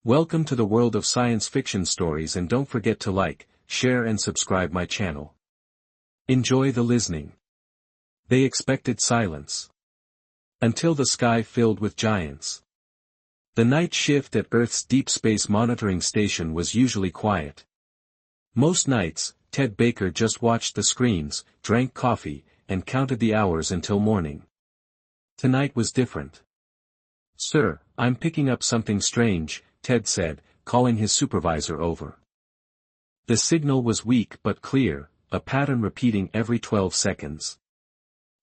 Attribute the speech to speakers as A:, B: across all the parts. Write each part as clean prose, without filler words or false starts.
A: Welcome to the world of science fiction stories, and don't forget to like, share and subscribe my channel. Enjoy the listening. They expected silence. Until the sky filled with giants. The night shift at Earth's Deep Space Monitoring Station was usually quiet. Most nights, Ted Baker just watched the screens, drank coffee, and counted the hours until morning. Tonight was different. "Sir, I'm picking up something strange," Ted said, calling his supervisor over. The signal was weak but clear, a pattern repeating every 12 seconds.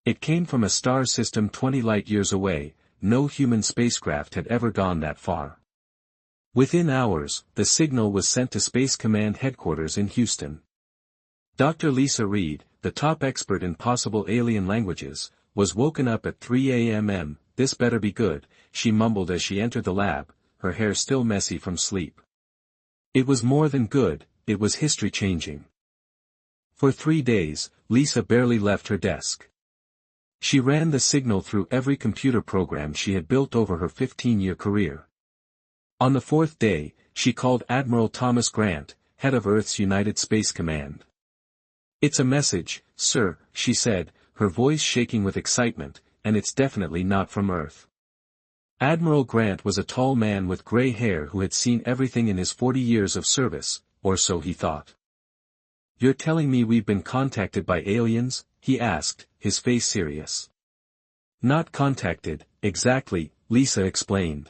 A: It came from a star system 20 light-years away. No human spacecraft had ever gone that far. Within hours, the signal was sent to Space Command Headquarters in Houston. Dr. Lisa Reed, the top expert in possible alien languages, was woken up at 3 a.m. "This better be good," she mumbled as she entered the lab, her hair still messy from sleep. It was more than good, it was history-changing. For 3 days, Lisa barely left her desk. She ran the signal through every computer program she had built over her 15-year career. On the 4th day, she called Admiral Thomas Grant, head of Earth's United Space Command. "It's a message, sir," she said, her voice shaking with excitement, "and it's definitely not from Earth." Admiral Grant was a tall man with gray hair who had seen everything in his 40 years of service, or so he thought. "You're telling me we've been contacted by aliens?" he asked, his face serious. "Not contacted, exactly," Lisa explained.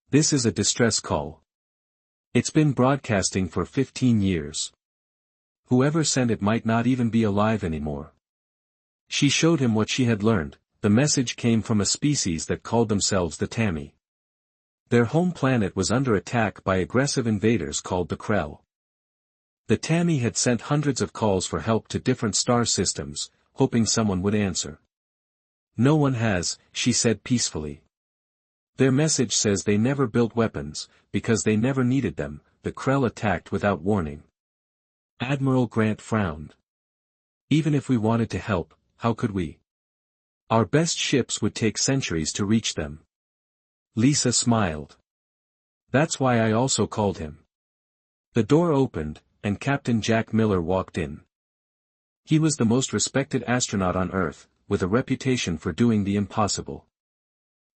A: "This is a distress call. It's been broadcasting for 15 years. Whoever sent it might not even be alive anymore." She showed him what she had learned. The message came from a species that called themselves the Tammy. Their home planet was under attack by aggressive invaders called the Krell. The Tammy had sent hundreds of calls for help to different star systems, hoping someone would answer. "No one has," she said peacefully. "Their message says they never built weapons, because they never needed them." The Krell attacked without warning. Admiral Grant frowned. "Even if we wanted to help, how could we? Our best ships would take centuries to reach them." Lisa smiled. "That's why I also called him." The door opened, and Captain Jack Miller walked in. He was the most respected astronaut on Earth, with a reputation for doing the impossible.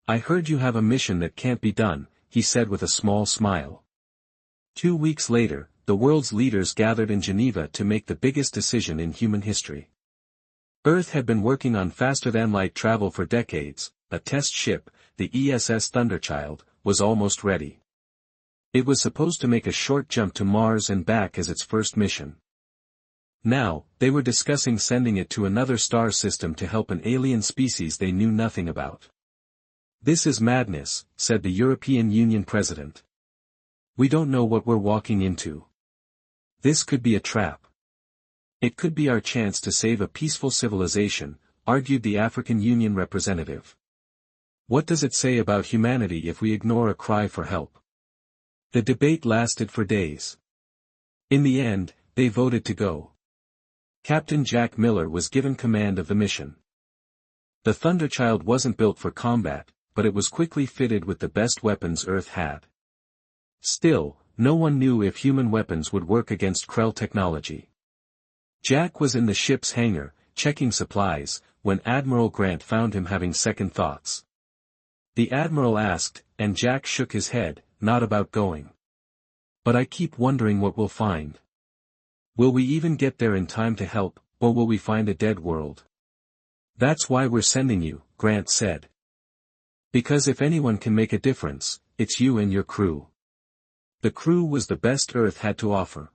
A: "I heard you have a mission that can't be done," he said with a small smile. 2 weeks later, the world's leaders gathered in Geneva to make the biggest decision in human history. Earth had been working on faster-than-light travel for decades. A test ship, the ESS Thunderchild, was almost ready. It was supposed to make a short jump to Mars and back as its first mission. Now, they were discussing sending it to another star system to help an alien species they knew nothing about. "This is madness," said the European Union president. "We don't know what we're walking into. This could be a trap. It could be our chance to save a peaceful civilization," argued the African Union representative. "What does it say about humanity if we ignore a cry for help?" The debate lasted for days. In the end, they voted to go. Captain Jack Miller was given command of the mission. The Thunderchild wasn't built for combat, but it was quickly fitted with the best weapons Earth had. Still, no one knew if human weapons would work against Krell technology. Jack was in the ship's hangar, checking supplies, when Admiral Grant found him having second thoughts. The Admiral asked, and Jack shook his head, "Not about going. But I keep wondering what we'll find. Will we even get there in time to help, or will we find a dead world?" "That's why we're sending you," Grant said. "Because if anyone can make a difference, it's you and your crew." The crew was the best Earth had to offer.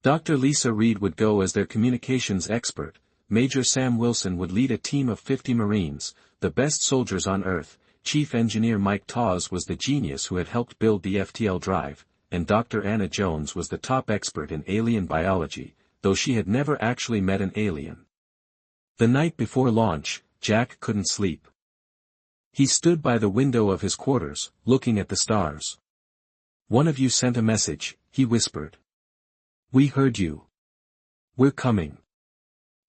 A: Dr. Lisa Reed would go as their communications expert. Major Sam Wilson would lead a team of 50 Marines, the best soldiers on Earth. Chief Engineer Mike Tawes was the genius who had helped build the FTL drive, and Dr. Anna Jones was the top expert in alien biology, though she had never actually met an alien. The night before launch, Jack couldn't sleep. He stood by the window of his quarters, looking at the stars. "One of you sent a message," he whispered. "We heard you. We're coming."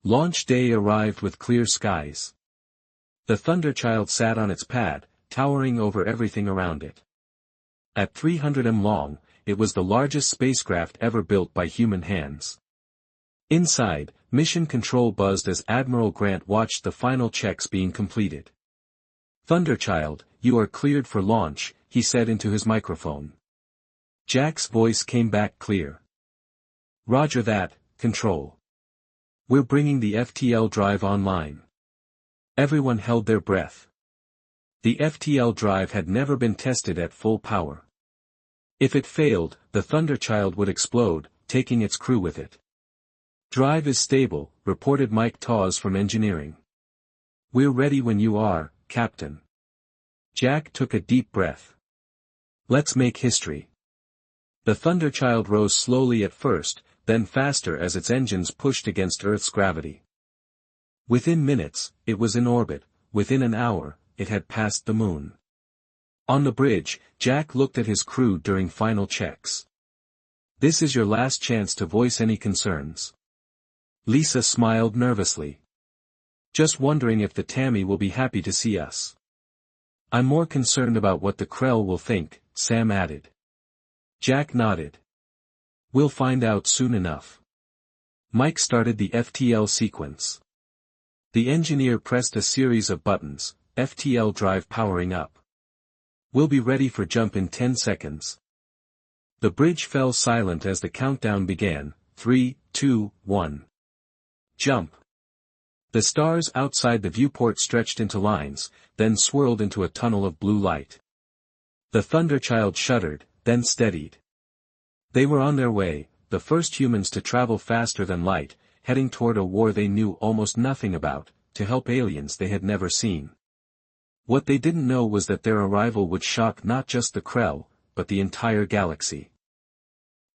A: Launch day arrived with clear skies. The Thunderchild sat on its pad, towering over everything around it. At 300 m long, it was the largest spacecraft ever built by human hands. Inside, Mission Control buzzed as Admiral Grant watched the final checks being completed. "Thunderchild, you are cleared for launch," he said into his microphone. Jack's voice came back clear. "Roger that, Control. We're bringing the FTL drive online." Everyone held their breath. The FTL drive had never been tested at full power. If it failed, the Thunderchild would explode, taking its crew with it. "Drive is stable," reported Mike Tawes from engineering. "We're ready when you are, Captain." Jack took a deep breath. "Let's make history." The Thunderchild rose slowly at first, then faster as its engines pushed against Earth's gravity. Within minutes, it was in orbit. Within an hour, it had passed the moon. On the bridge, Jack looked at his crew during final checks. "This is your last chance to voice any concerns." Lisa smiled nervously. "Just wondering if the Tammy will be happy to see us." "I'm more concerned about what the Krell will think," Sam added. Jack nodded. "We'll find out soon enough." Mike started the FTL sequence. The engineer pressed a series of buttons, FTL drive powering up. "We'll be ready for jump in 10 seconds. The bridge fell silent as the countdown began. 3, 2, 1. Jump. The stars outside the viewport stretched into lines, then swirled into a tunnel of blue light. The Thunderchild shuddered, then steadied. They were on their way, the first humans to travel faster than light, heading toward a war they knew almost nothing about, to help aliens they had never seen. What they didn't know was that their arrival would shock not just the Krell, but the entire galaxy.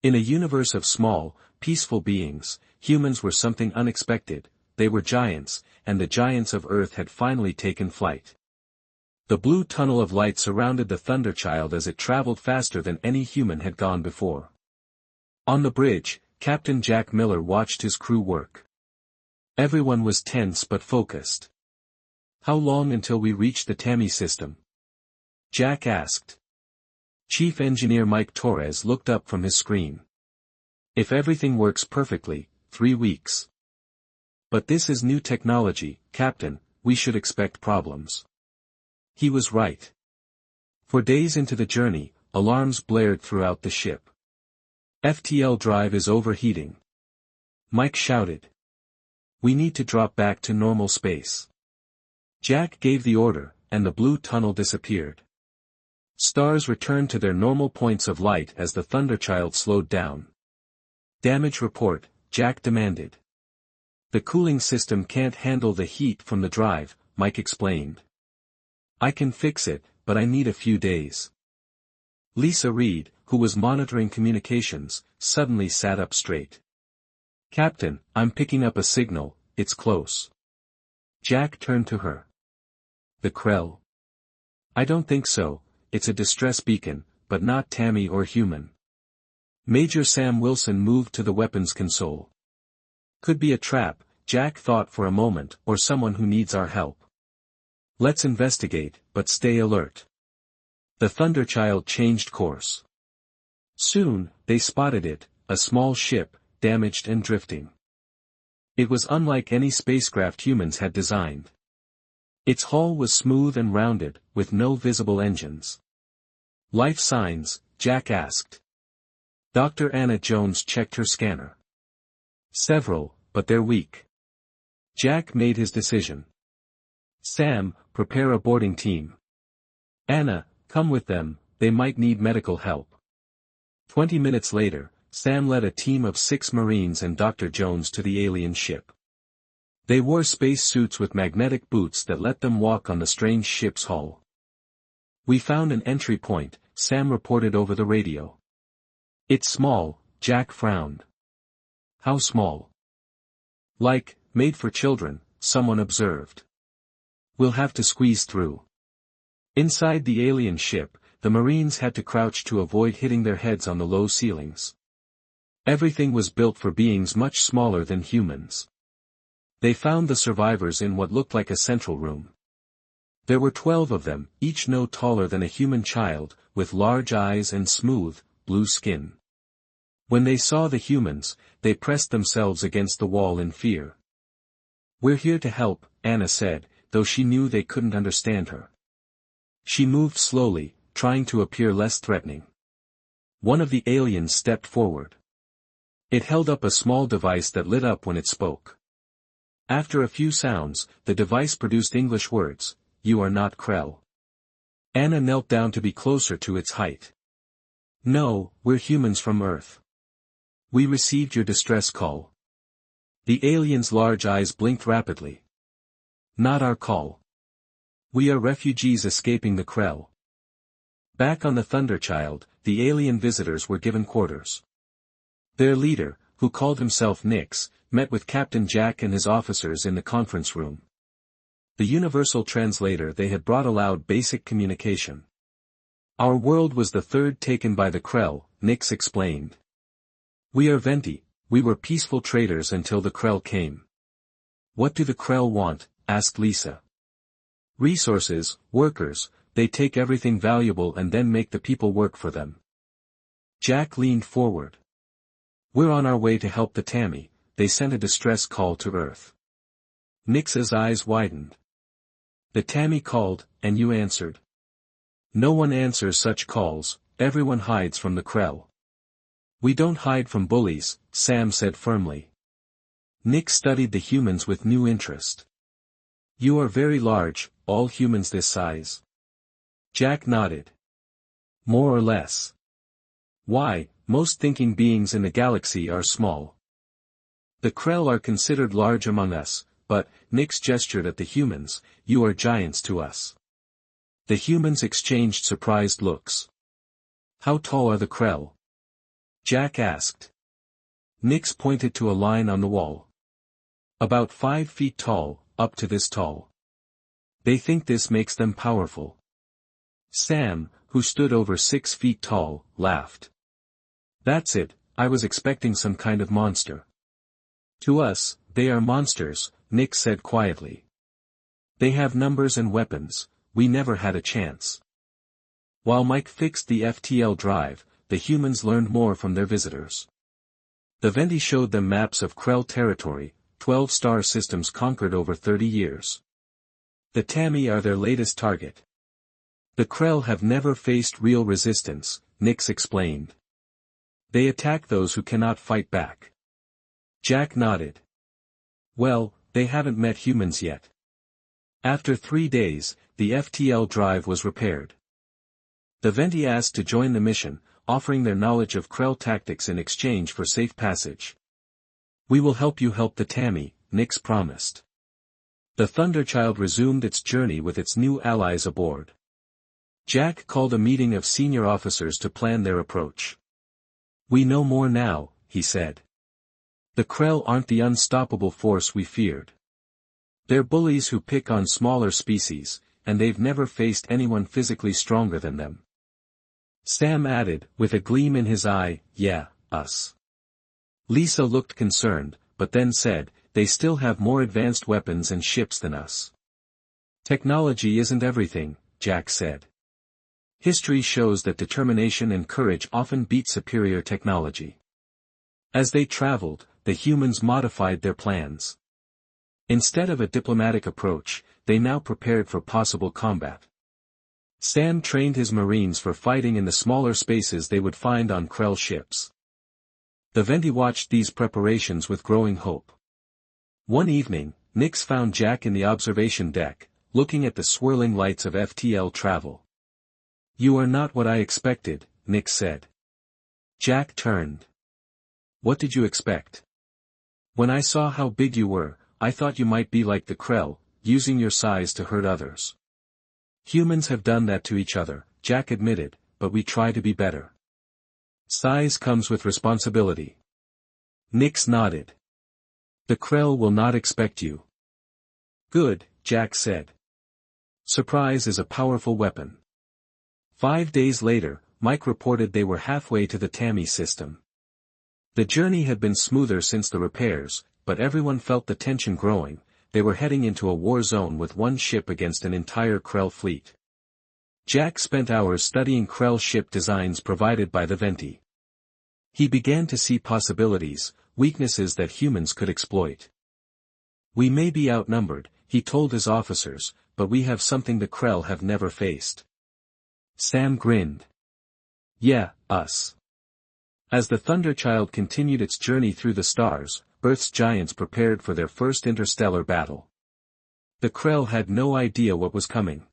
A: In a universe of small, peaceful beings, humans were something unexpected. They were giants, and the giants of Earth had finally taken flight. The blue tunnel of light surrounded the Thunderchild as it traveled faster than any human had gone before. On the bridge, Captain Jack Miller watched his crew work. Everyone was tense but focused. "How long until we reach the Tammy system?" Jack asked. Chief Engineer Mike Torres looked up from his screen. "If everything works perfectly, 3 weeks. But this is new technology, Captain, we should expect problems." He was right. For days into the journey, alarms blared throughout the ship. "FTL drive is overheating." Mike shouted. "We need to drop back to normal space." Jack gave the order, and the blue tunnel disappeared. Stars returned to their normal points of light as the Thunderchild slowed down. "Damage report," Jack demanded. "The cooling system can't handle the heat from the drive," Mike explained. "I can fix it, but I need a few days." Lisa Reed, who was monitoring communications, suddenly sat up straight. "Captain, I'm picking up a signal, it's close." Jack turned to her. "The Krell?" "I don't think so, it's a distress beacon, but not Tammy or human." Major Sam Wilson moved to the weapons console. "Could be a trap," Jack thought for a moment, "or someone who needs our help. Let's investigate, but stay alert." The Thunderchild changed course. Soon, they spotted it, a small ship, damaged and drifting. It was unlike any spacecraft humans had designed. Its hull was smooth and rounded, with no visible engines. "Life signs?" Jack asked. Dr. Anna Jones checked her scanner. "Several, but they're weak." Jack made his decision. "Sam, prepare a boarding team. Anna, come with them, they might need medical help." 20 minutes later, Sam led a team of 6 Marines and Dr. Jones to the alien ship. They wore space suits with magnetic boots that let them walk on the strange ship's hull. "We found an entry point," Sam reported over the radio. "It's small," Jack frowned. "How small?" "Like, made for children," someone observed. "We'll have to squeeze through." Inside the alien ship, the Marines had to crouch to avoid hitting their heads on the low ceilings. Everything was built for beings much smaller than humans. They found the survivors in what looked like a central room. There were 12 of them, each no taller than a human child, with large eyes and smooth, blue skin. When they saw the humans, they pressed themselves against the wall in fear. "We're here to help," Anna said, though she knew they couldn't understand her. She moved slowly, trying to appear less threatening. One of the aliens stepped forward. It held up a small device that lit up when it spoke. After a few sounds, the device produced English words, "You are not Krell." Anna knelt down to be closer to its height. "No, we're humans from Earth. We received your distress call." The alien's large eyes blinked rapidly. "Not our call. We are refugees escaping the Krell." Back on the Thunderchild, the alien visitors were given quarters. Their leader, who called himself Nix, met with Captain Jack and his officers in the conference room. The universal translator they had brought allowed basic communication. "Our world was the third taken by the Krell," Nix explained. "We are Venti, we were peaceful traders until the Krell came." "What do the Krell want?" asked Lisa. "Resources, workers, they take everything valuable and then make the people work for them." Jack leaned forward. "We're on our way to help the Tammy, they sent a distress call to Earth." Nix's eyes widened. "The Tammy called, and you answered." "No one answers such calls, everyone hides from the Krell." "We don't hide from bullies," Sam said firmly. Nix studied the humans with new interest. "You are very large, all humans this size." Jack nodded. "More or less. Why, most thinking beings in the galaxy are small. The Krell are considered large among us, but," Nix gestured at the humans, "you are giants to us." The humans exchanged surprised looks. "How tall are the Krell?" Jack asked. Nix pointed to a line on the wall. "About 5 feet tall, up to this tall. They think this makes them powerful." Sam, who stood over 6 feet tall, laughed. "That's it, I was expecting some kind of monster." "To us, they are monsters," Nix said quietly. "They have numbers and weapons, we never had a chance." While Mike fixed the FTL drive, the humans learned more from their visitors. The Venti showed them maps of Krell territory, 12 star systems conquered over 30 years. The Tammy are their latest target. The Krell have never faced real resistance, Nix explained. They attack those who cannot fight back. Jack nodded. "Well, they haven't met humans yet." After 3 days, the FTL drive was repaired. The Venti asked to join the mission, offering their knowledge of Krell tactics in exchange for safe passage. "We will help you help the Tammy," Nix promised. The Thunderchild resumed its journey with its new allies aboard. Jack called a meeting of senior officers to plan their approach. "We know more now," he said. "The Krell aren't the unstoppable force we feared. They're bullies who pick on smaller species, and they've never faced anyone physically stronger than them." Sam added, with a gleam in his eye, "Yeah, us." Lisa looked concerned, but then said, "They still have more advanced weapons and ships than us." "Technology isn't everything," Jack said. "History shows that determination and courage often beat superior technology." As they traveled, the humans modified their plans. Instead of a diplomatic approach, they now prepared for possible combat. Sam trained his Marines for fighting in the smaller spaces they would find on Krell ships. The Venti watched these preparations with growing hope. One evening, Nix found Jack in the observation deck, looking at the swirling lights of FTL travel. "You are not what I expected," Nix said. Jack turned. "What did you expect?" "When I saw how big you were, I thought you might be like the Krell, using your size to hurt others." "Humans have done that to each other," Jack admitted, "but we try to be better. Size comes with responsibility." Nix nodded. "The Krell will not expect you." "Good," Jack said. Surprise is a powerful weapon. 5 days later, Mike reported they were halfway to the Tammy system. The journey had been smoother since the repairs, but everyone felt the tension growing, they were heading into a war zone with one ship against an entire Krell fleet. Jack spent hours studying Krell ship designs provided by the Venti. He began to see possibilities, weaknesses that humans could exploit. "We may be outnumbered," he told his officers, "but we have something the Krell have never faced." Sam grinned. "Yeah, us." As the Thunderchild continued its journey through the stars, Earth's giants prepared for their first interstellar battle. The Krell had no idea what was coming.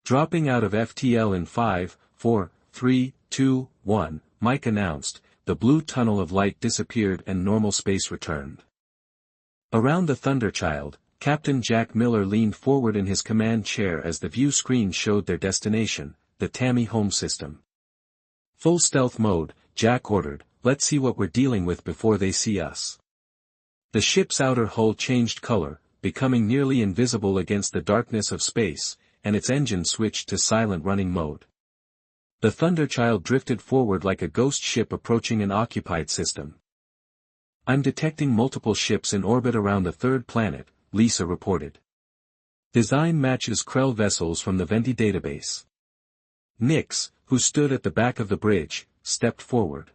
A: Dropping out of FTL in 5, 4, 3, 2, 1, Mike announced, the blue tunnel of light disappeared and normal space returned. Around the Thunderchild, Captain Jack Miller leaned forward in his command chair as the view screen showed their destination, the Tammy home system. "Full stealth mode," Jack ordered, "let's see what we're dealing with before they see us." The ship's outer hull changed color, becoming nearly invisible against the darkness of space, and its engine switched to silent running mode. The Thunderchild drifted forward like a ghost ship approaching an occupied system. "I'm detecting multiple ships in orbit around the third planet," Lisa reported. "Design matches Krell vessels from the Venti database." Nix, who stood at the back of the bridge, stepped forward.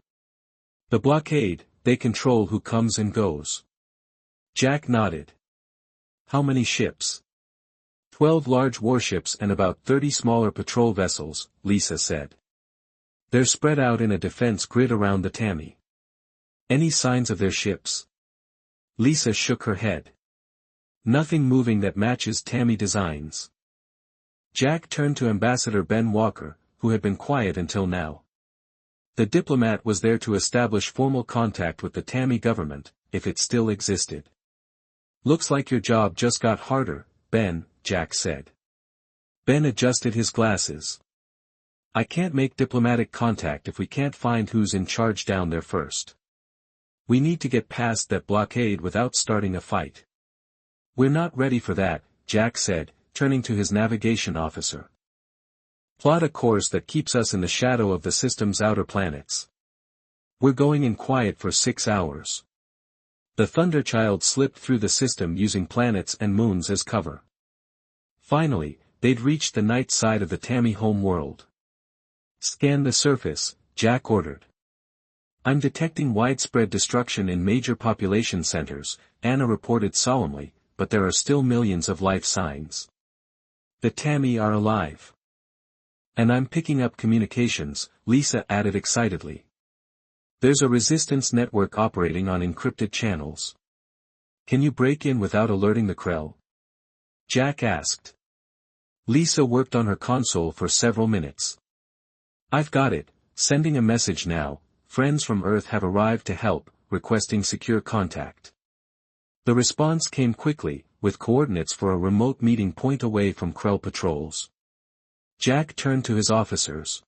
A: "The blockade, they control who comes and goes." Jack nodded. "How many ships?" 12 large warships and about 30 smaller patrol vessels," Lisa said. "They're spread out in a defense grid around the Tammy." "Any signs of their ships?" Lisa shook her head. "Nothing moving that matches Tammy designs." Jack turned to Ambassador Ben Walker, who had been quiet until now. The diplomat was there to establish formal contact with the Tammy government, if it still existed. "Looks like your job just got harder, Ben," Jack said. Ben adjusted his glasses. "I can't make diplomatic contact if we can't find who's in charge down there first. We need to get past that blockade without starting a fight." "We're not ready for that," Jack said, turning to his navigation officer. "Plot a course that keeps us in the shadow of the system's outer planets. We're going in quiet for 6 hours." The Thunderchild slipped through the system using planets and moons as cover. Finally, they'd reached the night side of the Tammy home world. "Scan the surface," Jack ordered. "I'm detecting widespread destruction in major population centers," Anna reported solemnly, "but there are still millions of life signs. The Tammy are alive." "And I'm picking up communications," Lisa added excitedly. "There's a resistance network operating on encrypted channels." "Can you break in without alerting the Krell?" Jack asked. Lisa worked on her console for several minutes. "I've got it, sending a message now. Friends from Earth have arrived to help, requesting secure contact." The response came quickly, with coordinates for a remote meeting point away from Krell patrols. Jack turned to his officers.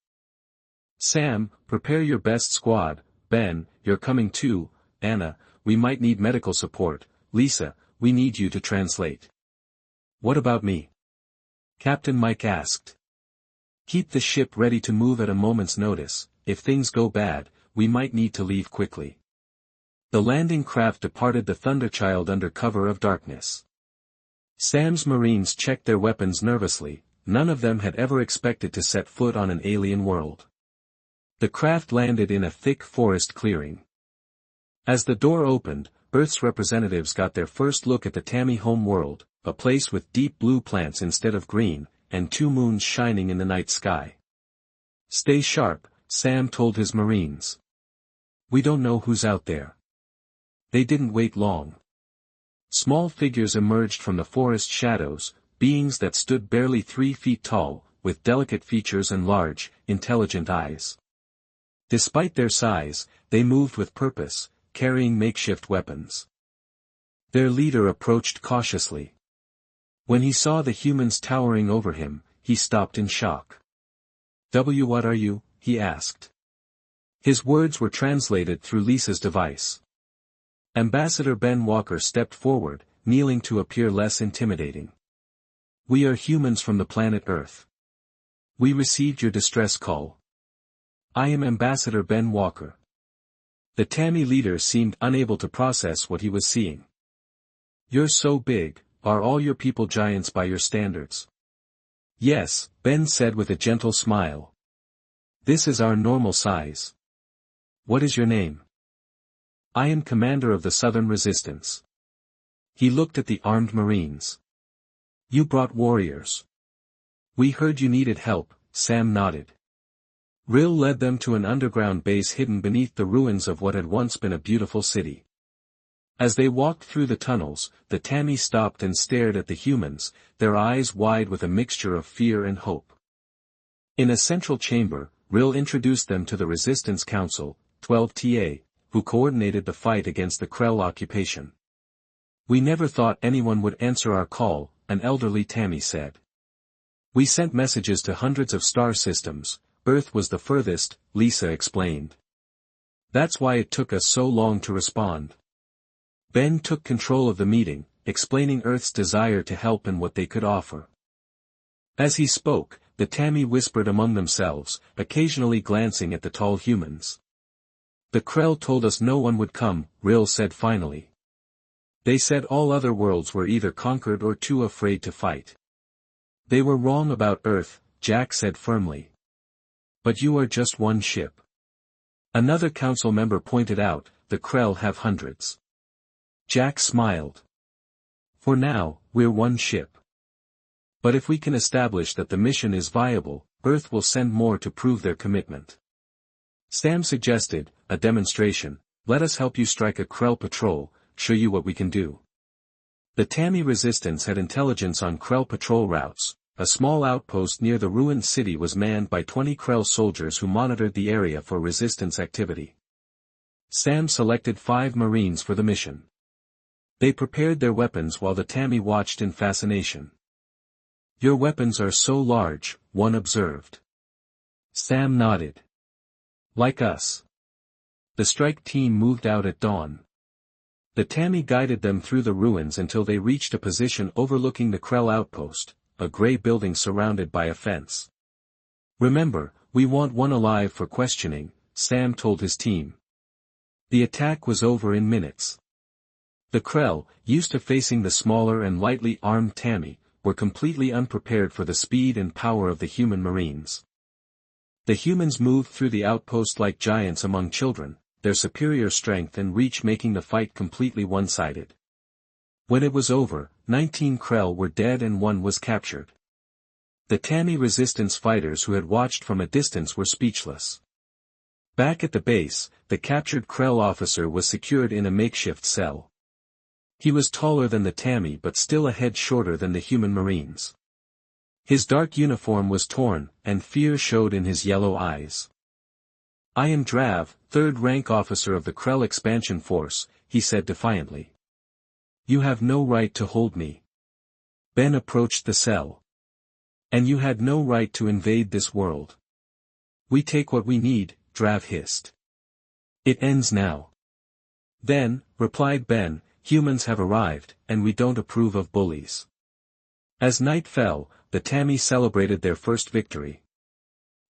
A: "Sam, prepare your best squad. Ben, you're coming too. Anna, we might need medical support. Lisa, we need you to translate." "What about me?" Captain Mike asked. "Keep the ship ready to move at a moment's notice. If things go bad, we might need to leave quickly." The landing craft departed the Thunderchild under cover of darkness. Sam's Marines checked their weapons nervously. None of them had ever expected to set foot on an alien world. The craft landed in a thick forest clearing. As the door opened, Earth's representatives got their first look at the Tammy home world, a place with deep blue plants instead of green, and 2 moons shining in the night sky. "Stay sharp," Sam told his Marines. "We don't know who's out there." They didn't wait long. Small figures emerged from the forest shadows, beings that stood barely 3 feet tall, with delicate features and large, intelligent eyes. Despite their size, they moved with purpose, carrying makeshift weapons. Their leader approached cautiously. When he saw the humans towering over him, he stopped in shock. What are you?" he asked. His words were translated through Lisa's device. Ambassador Ben Walker stepped forward, kneeling to appear less intimidating. "We are humans from the planet Earth. We received your distress call. I am Ambassador Ben Walker." The Tammy leader seemed unable to process what he was seeing. You're so big, are all your people giants by your standards? Yes, Ben said with a gentle smile. This is our normal size. What is your name? I am commander of the Southern Resistance. He looked at the armed Marines. You brought warriors. We heard you needed help, Sam nodded. Rill led them to an underground base hidden beneath the ruins of what had once been a beautiful city. As they walked through the tunnels, the Tammy stopped and stared at the humans, their eyes wide with a mixture of fear and hope. In a central chamber, Rill introduced them to the Resistance Council, 12TA, who coordinated the fight against the Krell occupation. We never thought anyone would answer our call, an elderly Tammy said. We sent messages to hundreds of star systems, Earth was the furthest, Lisa explained. That's why it took us so long to respond. Ben took control of the meeting, explaining Earth's desire to help and what they could offer. As he spoke, the Tammy whispered among themselves, occasionally glancing at the tall humans. The Krell told us no one would come, Rill said finally. They said all other worlds were either conquered or too afraid to fight. They were wrong about Earth, Jack said firmly. But you are just one ship. Another council member pointed out, the Krell have hundreds. Jack smiled. For now, we're one ship. But if we can establish that the mission is viable, Earth will send more to prove their commitment. Sam suggested, a demonstration, let us help you strike a Krell patrol, show you what we can do. The Tammy Resistance had intelligence on Krell patrol routes. A small outpost near the ruined city was manned by 20 Krell soldiers who monitored the area for resistance activity. Sam selected 5 Marines for the mission. They prepared their weapons while the Tammy watched in fascination. Your weapons are so large, one observed. Sam nodded. Like us. The strike team moved out at dawn. The Tammy guided them through the ruins until they reached a position overlooking the Krell outpost, a gray building surrounded by a fence. Remember, we want one alive for questioning, Sam told his team. The attack was over in minutes. The Krell, used to facing the smaller and lightly armed Tammy, were completely unprepared for the speed and power of the human Marines. The humans moved through the outpost like giants among children, their superior strength and reach making the fight completely one-sided. When it was over, 19 Krell were dead and 1 was captured. The Tammy Resistance fighters who had watched from a distance were speechless. Back at the base, the captured Krell officer was secured in a makeshift cell. He was taller than the Tammy but still a head shorter than the human Marines. His dark uniform was torn, and fear showed in his yellow eyes. I am Drav, 3rd rank officer of the Krell expansion force, he said defiantly. You have no right to hold me. Ben approached the cell. And you had no right to invade this world. We take what we need, Drav hissed. It ends now. Then, replied Ben, humans have arrived, and we don't approve of bullies. As night fell, the Tammy celebrated their first victory.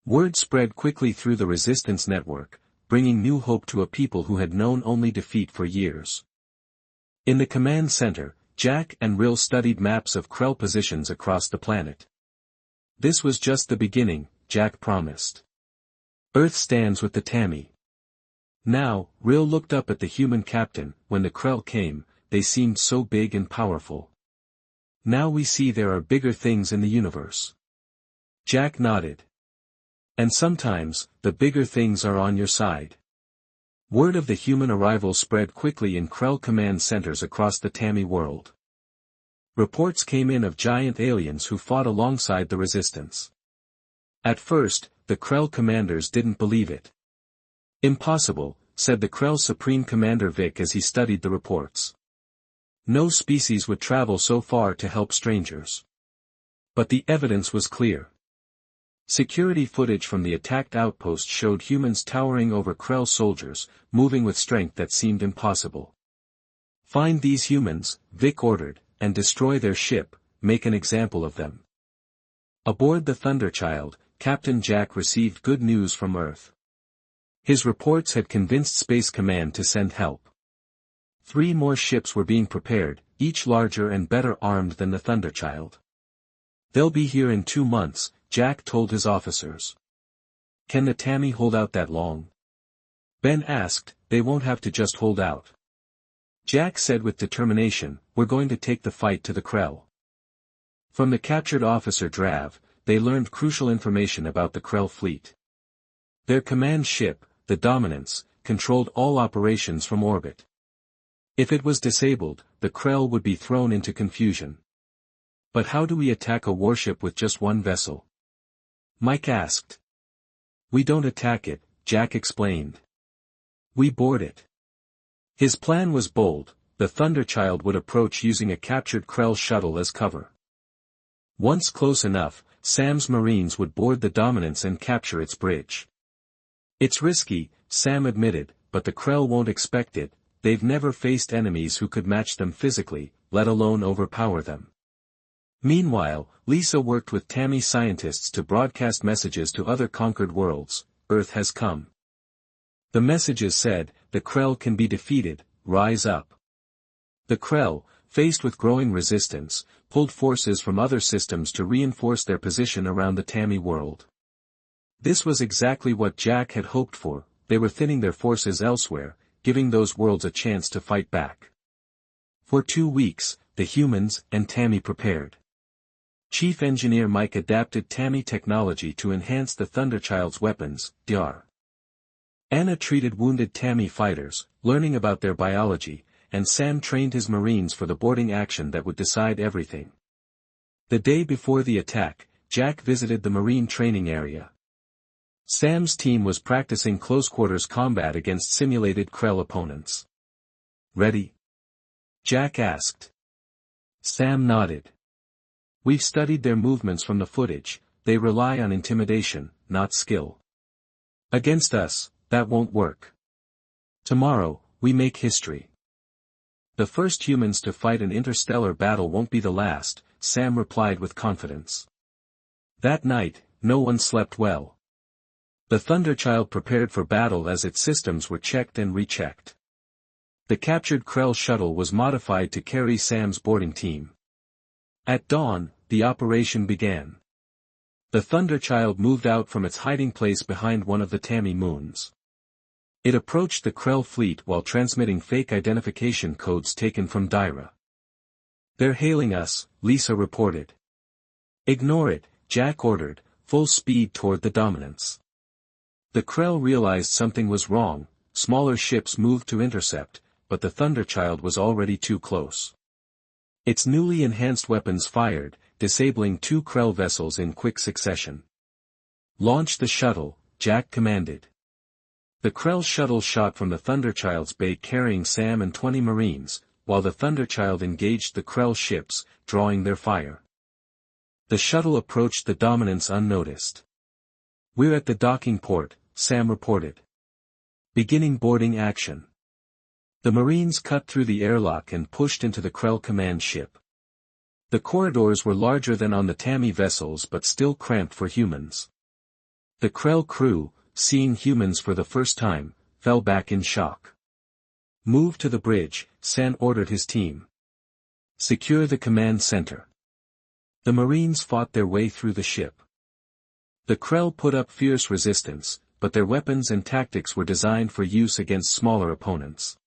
A: Word spread quickly through the resistance network, bringing new hope to a people who had known only defeat for years. In the command center, Jack and Rill studied maps of Krell positions across the planet. This was just the beginning, Jack promised. Earth stands with the Tammy. Now, Rill looked up at the human captain. When the Krell came, they seemed so big and powerful. Now we see there are bigger things in the universe. Jack nodded. And sometimes, the bigger things are on your side. Word of the human arrival spread quickly in Krell command centers across the Tammy world. Reports came in of giant aliens who fought alongside the resistance. At first, the Krell commanders didn't believe it. Impossible, said the Krell Supreme Commander Vic as he studied the reports. No species would travel so far to help strangers. But the evidence was clear. Security footage from the attacked outpost showed humans towering over Krell soldiers, moving with strength that seemed impossible. Find these humans, Vic ordered, and destroy their ship, make an example of them. Aboard the Thunderchild, Captain Jack received good news from Earth. His reports had convinced Space Command to send help. 3 more ships were being prepared, each larger and better armed than the Thunderchild. "They'll be here in 2 months, Jack told his officers. "Can the Tammy hold out that long?" Ben asked. "They won't have to just hold out." Jack said with determination, "We're going to take the fight to the Krell." From the captured officer Drav, they learned crucial information about the Krell fleet. Their command ship, the Dominance, controlled all operations from orbit. If it was disabled, the Krell would be thrown into confusion. "But how do we attack a warship with just one vessel?" Mike asked. "We don't attack it," Jack explained. "We board it." His plan was bold. The Thunderchild would approach using a captured Krell shuttle as cover. Once close enough, Sam's Marines would board the Dominance and capture its bridge. "It's risky," Sam admitted, "but the Krell won't expect it. They've never faced enemies who could match them physically, let alone overpower them." Meanwhile, Lisa worked with Tammy scientists to broadcast messages to other conquered worlds. "Earth has come." The messages said, "The Krell can be defeated, rise up." The Krell, faced with growing resistance, pulled forces from other systems to reinforce their position around the Tammy world. This was exactly what Jack had hoped for. They were thinning their forces elsewhere, giving those worlds a chance to fight back. For 2 weeks, the humans and Tammy prepared. Chief Engineer Mike adapted Tammy technology to enhance the Thunderchild's weapons, Dr. Anna treated wounded Tammy fighters, learning about their biology, and Sam trained his Marines for the boarding action that would decide everything. The day before the attack, Jack visited the Marine training area. Sam's team was practicing close-quarters combat against simulated Krell opponents. "Ready?" Jack asked. Sam nodded. "We've studied their movements from the footage. They rely on intimidation, not skill. Against us, that won't work. Tomorrow, we make history. The first humans to fight an interstellar battle won't be the last," Sam replied with confidence. That night, no one slept well. The Thunderchild prepared for battle as its systems were checked and rechecked. The captured Krell shuttle was modified to carry Sam's boarding team. At dawn, the operation began. The Thunderchild moved out from its hiding place behind one of the Tammy moons. It approached the Krell fleet while transmitting fake identification codes taken from Dyra. "They're hailing us," Lisa reported. "Ignore it," Jack ordered, full speed toward the Dominance. The Krell realized something was wrong. Smaller ships moved to intercept, but the Thunderchild was already too close. Its newly enhanced weapons fired, disabling 2 Krell vessels in quick succession. "Launch the shuttle," Jack commanded. The Krell shuttle shot from the Thunderchild's bay carrying Sam and 20 Marines, while the Thunderchild engaged the Krell ships, drawing their fire. The shuttle approached the Dominance unnoticed. "We're at the docking port," Sam reported. "Beginning boarding action." The Marines cut through the airlock and pushed into the Krell command ship. The corridors were larger than on the Tammy vessels but still cramped for humans. The Krell crew, seeing humans for the first time, fell back in shock. "Move to the bridge," Sam ordered his team. "Secure the command center." The Marines fought their way through the ship. The Krell put up fierce resistance, but their weapons and tactics were designed for use against smaller opponents.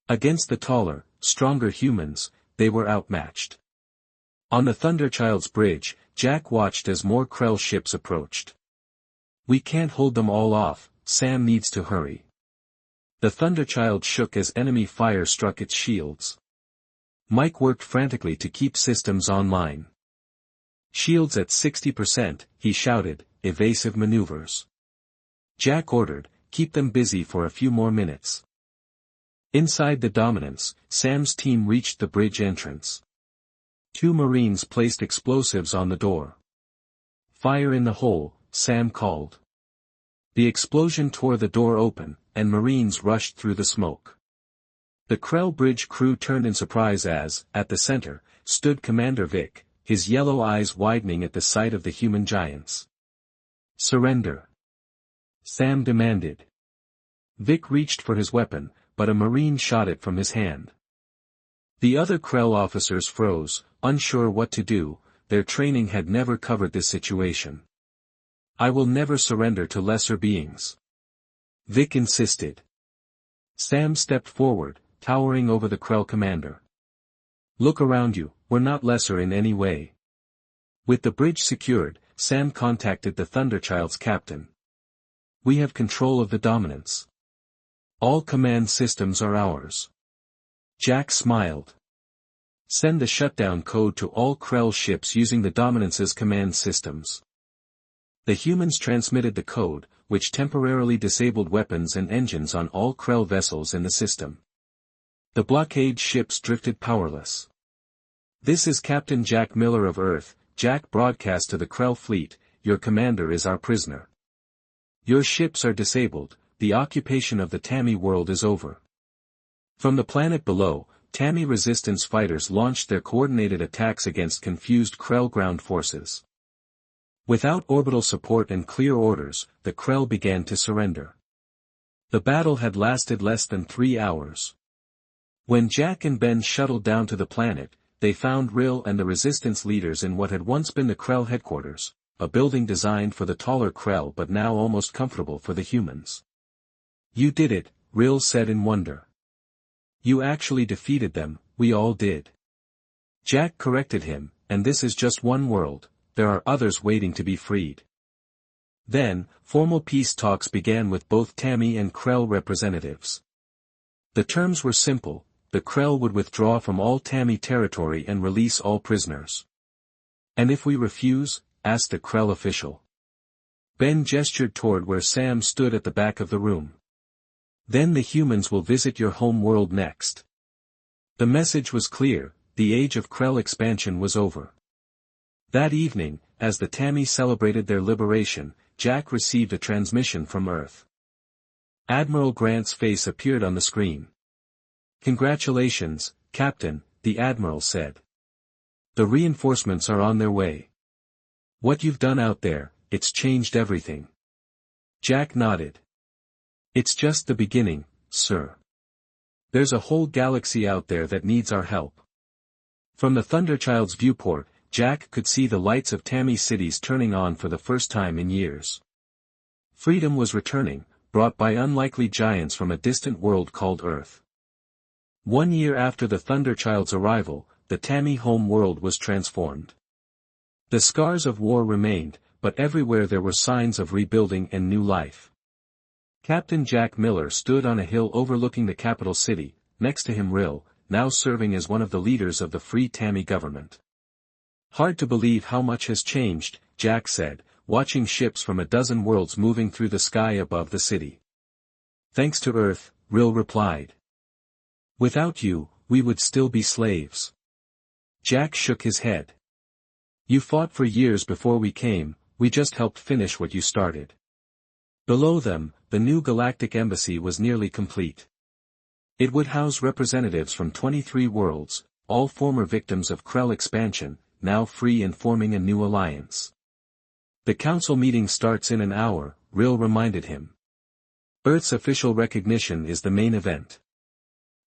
A: Against the taller, stronger humans, they were outmatched. On the Thunderchild's bridge, Jack watched as more Krell ships approached. "We can't hold them all off, Sam needs to hurry." The Thunderchild shook as enemy fire struck its shields. Mike worked frantically to keep systems online. "Shields at 60%, he shouted, "evasive maneuvers." Jack ordered, "Keep them busy for a few more minutes." Inside the Dominance, Sam's team reached the bridge entrance. 2 Marines placed explosives on the door. "Fire in the hole," Sam called. The explosion tore the door open, and Marines rushed through the smoke. The Krell bridge crew turned in surprise as, at the center, stood Commander Vic, his yellow eyes widening at the sight of the human giants. "Surrender," Sam demanded. Vic reached for his weapon, but a Marine shot it from his hand. The other Krell officers froze, unsure what to do. Their training had never covered this situation. "I will never surrender to lesser beings," Vic insisted. Sam stepped forward, towering over the Krell commander. "Look around you, we're not lesser in any way." With the bridge secured, Sam contacted the Thunderchild's captain. "We have control of the Dominance. All command systems are ours." Jack smiled. "Send the shutdown code to all Krell ships using the Dominance's command systems." The humans transmitted the code, which temporarily disabled weapons and engines on all Krell vessels in the system. The blockade ships drifted powerless. "This is Captain Jack Miller of Earth," Jack broadcast to the Krell fleet. "Your commander is our prisoner. Your ships are disabled, the occupation of the Tammy world is over." From the planet below, Tammy resistance fighters launched their coordinated attacks against confused Krell ground forces. Without orbital support and clear orders, the Krell began to surrender. The battle had lasted less than 3 hours. When Jack and Ben shuttled down to the planet, they found Rill and the resistance leaders in what had once been the Krell headquarters, a building designed for the taller Krell but now almost comfortable for the humans. "You did it," Rill said in wonder. "You actually defeated them." "We all did." Jack corrected him, "and this is just one world, there are others waiting to be freed." Then, formal peace talks began with both Tammy and Krell representatives. The terms were simple: the Krell would withdraw from all Tammy territory and release all prisoners. "And if we refuse?" asked the Krell official. Ben gestured toward where Sam stood at the back of the room. "Then the humans will visit your home world next." The message was clear: the age of Krell expansion was over. That evening, as the Tammy celebrated their liberation, Jack received a transmission from Earth. Admiral Grant's face appeared on the screen. "Congratulations, Captain," the Admiral said. "The reinforcements are on their way. What you've done out there, it's changed everything." Jack nodded. "It's just the beginning, sir. There's a whole galaxy out there that needs our help." From the Thunderchild's viewport, Jack could see the lights of Tammy cities turning on for the first time in years. Freedom was returning, brought by unlikely giants from a distant world called Earth. 1 year after the Thunderchild's arrival, the Tammy home world was transformed. The scars of war remained, but everywhere there were signs of rebuilding and new life. Captain Jack Miller stood on a hill overlooking the capital city, next to him Rill, now serving as one of the leaders of the Free Tammy government. "Hard to believe how much has changed," Jack said, watching ships from a dozen worlds moving through the sky above the city. "Thanks to Earth," Rill replied. "Without you, we would still be slaves." Jack shook his head. "You fought for years before we came, we just helped finish what you started." Below them, the new Galactic Embassy was nearly complete. It would house representatives from 23 worlds, all former victims of Krell expansion, now free and forming a new alliance. "The council meeting starts in an hour," Rill reminded him. "Earth's official recognition is the main event."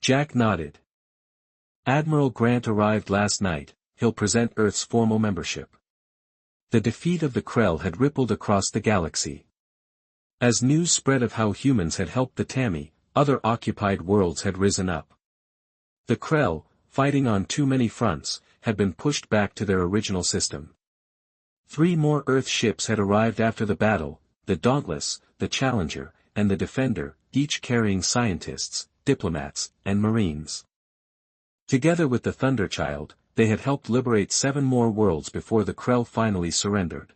A: Jack nodded. "Admiral Grant arrived last night, he'll present Earth's formal membership." The defeat of the Krell had rippled across the galaxy. As news spread of how humans had helped the Tammy, other occupied worlds had risen up. The Krell, fighting on too many fronts, had been pushed back to their original system. 3 more Earth ships had arrived after the battle, the Dauntless, the Challenger, and the Defender, each carrying scientists, diplomats, and marines. Together with the Thunderchild, they had helped liberate 7 more worlds before the Krell finally surrendered.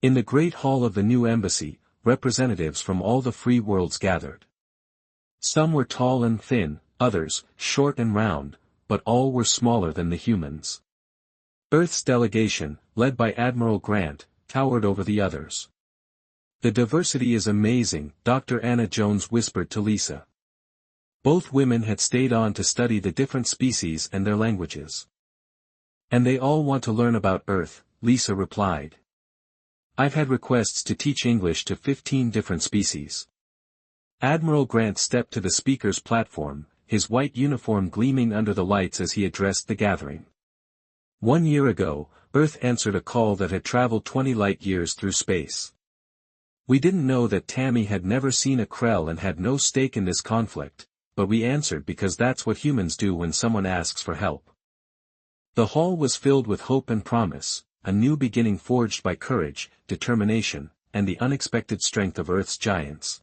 A: In the Great Hall of the new embassy, representatives from all the free worlds gathered. Some were tall and thin, others, short and round, but all were smaller than the humans. Earth's delegation, led by Admiral Grant, towered over the others. "The diversity is amazing," Dr. Anna Jones whispered to Lisa. Both women had stayed on to study the different species and their languages. "And they all want to learn about Earth," Lisa replied. "I've had requests to teach English to 15 different species." Admiral Grant stepped to the speaker's platform, his white uniform gleaming under the lights as he addressed the gathering. 1 year ago, Earth answered a call that had traveled 20 light-years through space. We didn't know that Tammy had never seen a Krell and had no stake in this conflict, but we answered because that's what humans do when someone asks for help. The hall was filled with hope and promise, a new beginning forged by courage, determination, and the unexpected strength of Earth's giants.